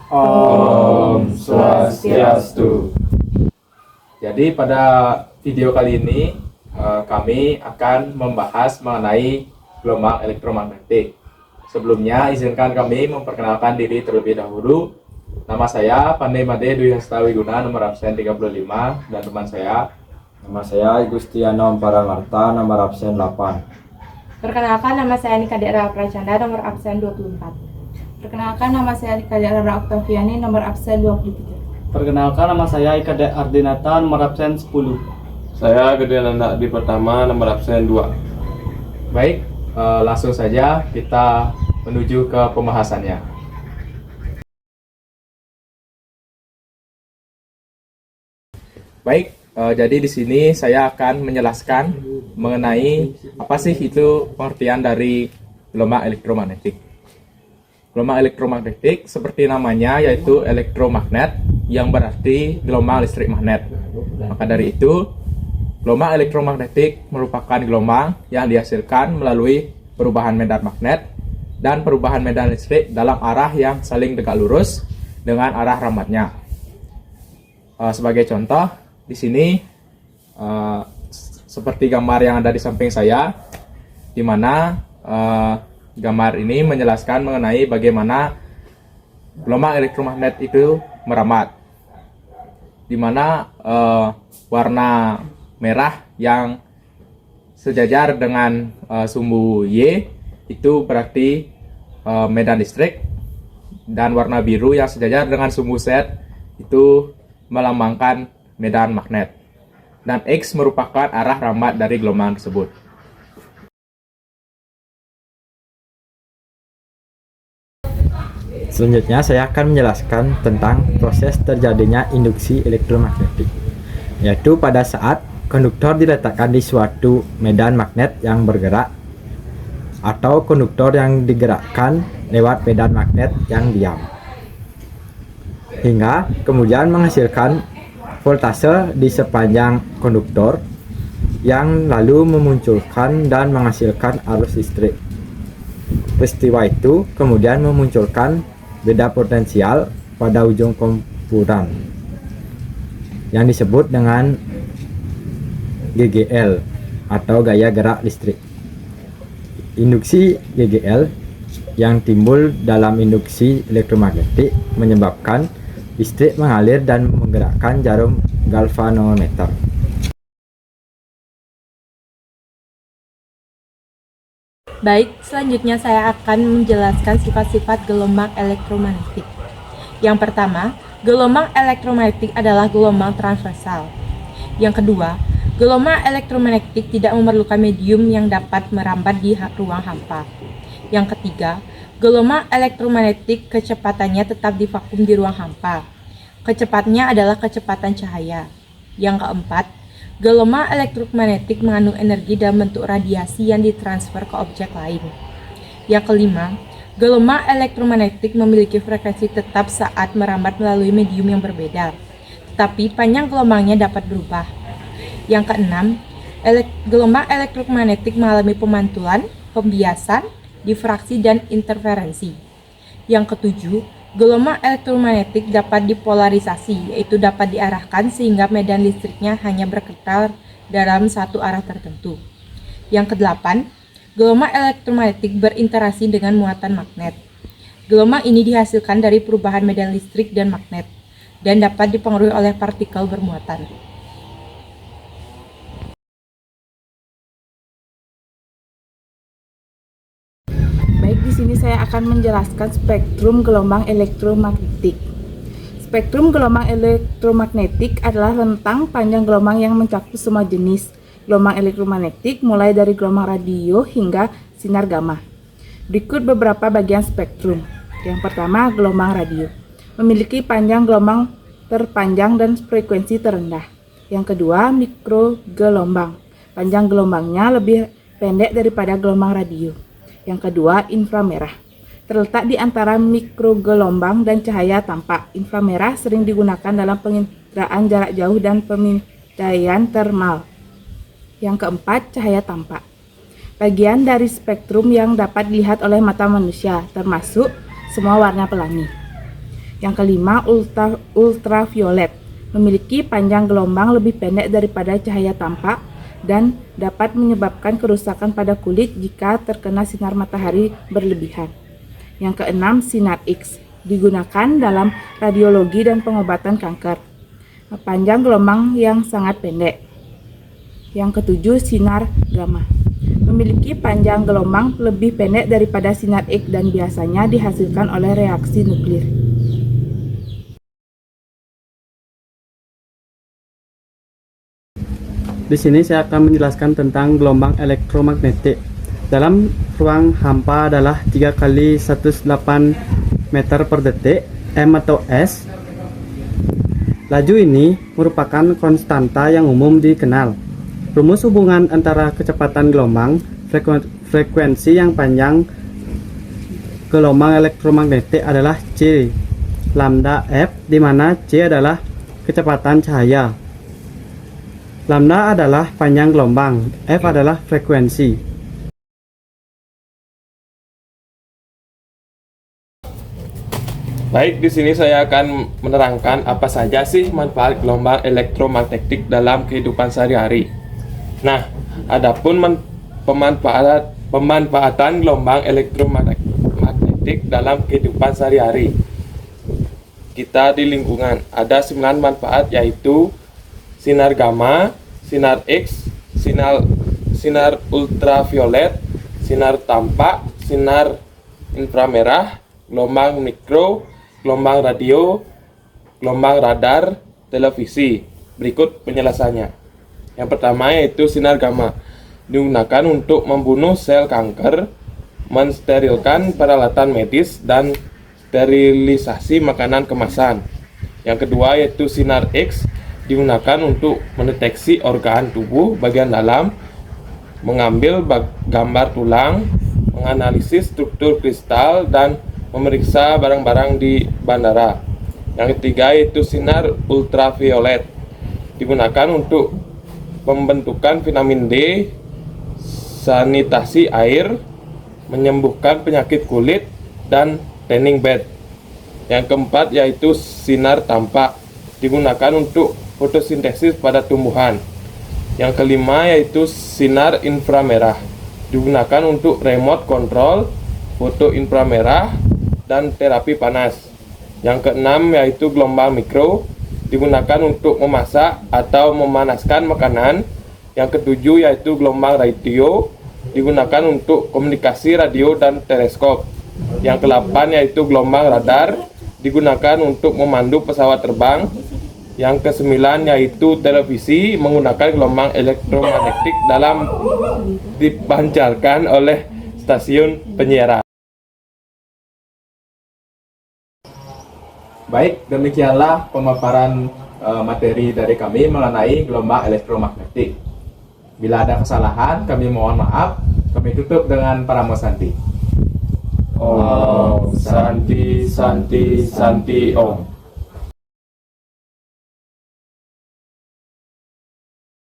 Om Swastiastu. Jadi pada video kali ini kami akan membahas mengenai gelombang elektromagnetik. Sebelumnya izinkan kami memperkenalkan diri terlebih dahulu. Nama saya Pandey Made Dwi Hasta Wiguna, nomor absen 35, dan teman saya. Nama saya Gustiano Paramarta, nomor absen 8. Perkenalkan, nama saya Nika Dera Pracanda, nomor absen 24. Perkenalkan, nama saya Ika Rara Oktaviani, nomor absen 23. Perkenalkan, nama saya Ika Ardinata, nomor absen 10. Saya Gede Nanda di pertama, nomor absen 2. Baik, langsung saja kita menuju ke pembahasannya. Baik, jadi di sini saya akan menjelaskan mengenai apa sih itu pengertian dari gelombang elektromagnetik. Gelombang elektromagnetik seperti namanya yaitu elektromagnet, yang berarti gelombang listrik magnet. Maka dari itu, gelombang elektromagnetik merupakan gelombang yang dihasilkan melalui perubahan medan magnet dan perubahan medan listrik dalam arah yang saling tegak lurus dengan arah rambatnya. Sebagai contoh, di sini seperti gambar yang ada di samping saya, di mana gambar ini menjelaskan mengenai bagaimana gelombang elektromagnet itu merambat, di mana warna merah yang sejajar dengan sumbu Y itu berarti medan listrik, dan warna biru yang sejajar dengan sumbu Z itu melambangkan medan magnet, dan X merupakan arah rambat dari gelombang tersebut. Selanjutnya saya akan menjelaskan tentang proses terjadinya induksi elektromagnetik, yaitu pada saat konduktor diletakkan di suatu medan magnet yang bergerak atau konduktor yang digerakkan lewat medan magnet yang diam, hingga kemudian menghasilkan voltase di sepanjang konduktor yang lalu memunculkan dan menghasilkan arus listrik. Peristiwa itu kemudian memunculkan beda potensial pada ujung kompuran yang disebut dengan GGL atau gaya gerak listrik. Induksi GGL yang timbul dalam induksi elektromagnetik menyebabkan listrik mengalir dan menggerakkan jarum galvanometer. Baik, selanjutnya saya akan menjelaskan sifat-sifat gelombang elektromagnetik. Yang pertama, gelombang elektromagnetik adalah gelombang transversal. Yang kedua, gelombang elektromagnetik tidak memerlukan medium yang dapat merambat di ruang hampa. Yang ketiga, gelombang elektromagnetik kecepatannya tetap di vakum di ruang hampa. Kecepatnya adalah kecepatan cahaya. Yang keempat, gelombang elektromagnetik mengandung energi dalam bentuk radiasi yang ditransfer ke objek lain. Yang kelima, gelombang elektromagnetik memiliki frekuensi tetap saat merambat melalui medium yang berbeda, tetapi panjang gelombangnya dapat berubah. Yang keenam, gelombang elektromagnetik mengalami pemantulan, pembiasan, difraksi, dan interferensi. Yang ketujuh, gelombang elektromagnetik dapat dipolarisasi, yaitu dapat diarahkan sehingga medan listriknya hanya bergetar dalam satu arah tertentu. Yang kedelapan, gelombang elektromagnetik berinteraksi dengan muatan magnet. Gelombang ini dihasilkan dari perubahan medan listrik dan magnet, dan dapat dipengaruhi oleh partikel bermuatan. Baik, di sini saya akan menjelaskan spektrum gelombang elektromagnetik. Spektrum gelombang elektromagnetik adalah rentang panjang gelombang yang mencakup semua jenis gelombang elektromagnetik, mulai dari gelombang radio hingga sinar gamma. Berikut beberapa bagian spektrum. Yang pertama, gelombang radio. Memiliki panjang gelombang terpanjang dan frekuensi terendah. Yang kedua, mikrogelombang. Panjang gelombangnya lebih pendek daripada gelombang radio. Yang kedua, inframerah. Terletak di antara mikrogelombang dan cahaya tampak. Inframerah sering digunakan dalam penginderaan jarak jauh dan pemindaian termal. Yang keempat, cahaya tampak. Bagian dari spektrum yang dapat dilihat oleh mata manusia, termasuk semua warna pelangi. Yang kelima, ultraviolet, memiliki panjang gelombang lebih pendek daripada cahaya tampak dan dapat menyebabkan kerusakan pada kulit jika terkena sinar matahari berlebihan. Yang keenam, sinar X, digunakan dalam radiologi dan pengobatan kanker. Panjang gelombang yang sangat pendek. Yang ketujuh, sinar gamma, memiliki panjang gelombang lebih pendek daripada sinar X dan biasanya dihasilkan oleh reaksi nuklir. Di sini saya akan menjelaskan tentang gelombang elektromagnetik. Dalam ruang hampa adalah 3 kali 108 meter per detik, M atau S. Laju ini merupakan konstanta yang umum dikenal. Rumus hubungan antara kecepatan gelombang, frekuensi yang panjang gelombang elektromagnetik adalah C lambda F, di mana C adalah kecepatan cahaya. Lambda adalah panjang gelombang, F adalah frekuensi. Baik, di sini saya akan menerangkan apa saja sih manfaat gelombang elektromagnetik dalam kehidupan sehari-hari. Nah, adapun pemanfaatan gelombang elektromagnetik dalam kehidupan sehari-hari. Kita di lingkungan ada 9 manfaat, yaitu sinar gamma, sinar X, sinar ultraviolet, sinar tampak, sinar inframerah, gelombang mikro, gelombang radio, gelombang radar, televisi. Berikut penjelasannya. Yang pertama yaitu sinar gamma, digunakan untuk membunuh sel kanker, mensterilkan peralatan medis, dan sterilisasi makanan kemasan. Yang kedua yaitu sinar X, digunakan untuk mendeteksi organ tubuh bagian dalam, mengambil gambar tulang, menganalisis struktur kristal, dan memeriksa barang-barang di bandara. Yang ketiga yaitu sinar ultraviolet, digunakan untuk pembentukan vitamin D, sanitasi air, menyembuhkan penyakit kulit, dan tanning bed. Yang keempat yaitu sinar tampak, digunakan untuk fotosintesis pada tumbuhan. Yang kelima yaitu sinar inframerah, digunakan untuk remote control, foto inframerah, dan terapi panas. Yang keenam yaitu gelombang mikro, digunakan untuk memasak atau memanaskan makanan. Yang ketujuh yaitu gelombang radio, digunakan untuk komunikasi radio dan teleskop. Yang kedelapan yaitu gelombang radar, digunakan untuk memandu pesawat terbang. Yang kesembilan yaitu televisi, menggunakan gelombang elektromagnetik dalam dipancarkan oleh stasiun penyiaran. Baik, demikianlah pemaparan materi dari kami mengenai gelombang elektromagnetik. Bila ada kesalahan, kami mohon maaf. Kami tutup dengan Paramo Santi. Om Santi Santi Santi Om.